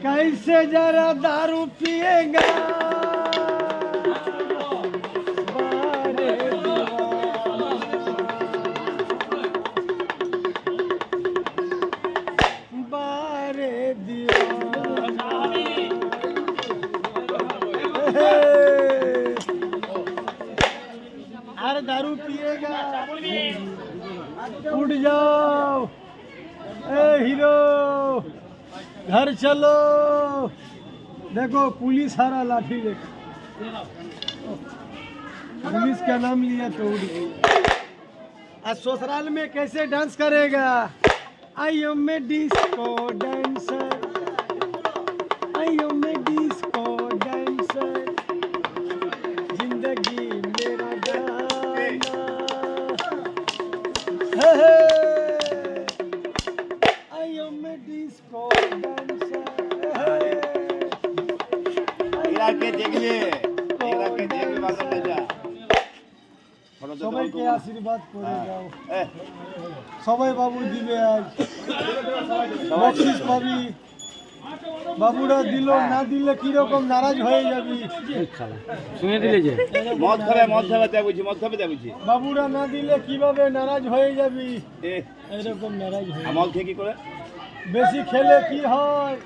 कैसे जरा दारू पिएगा बारे दीवाना, बारे दीवाना। अरे दारू पिएगा उठ जाओ, ए हीरो घर चलो। देखो पुलिस हारा लाठी लेकर, पुलिस का नाम लिया तो उड़ गई। आज ससुराल में कैसे डांस करेगा? I am a disco dancer, I am a disco dancer, जिंदगी मेरा गाना। Hey I am a disco dancer. সবাইকে আশীর্বাদ করে যাও, সবাই বাবু দিবে, আজ বকশিস পাবি। বাবুরা দিল, না দিলে কিরকম নারাজ হয়ে যাবি। বাবুরা না দিলে কিভাবে নারাজ হয়ে যাবি, এরকম নারাজ হয়ে। বেশি খেলে কি হয়?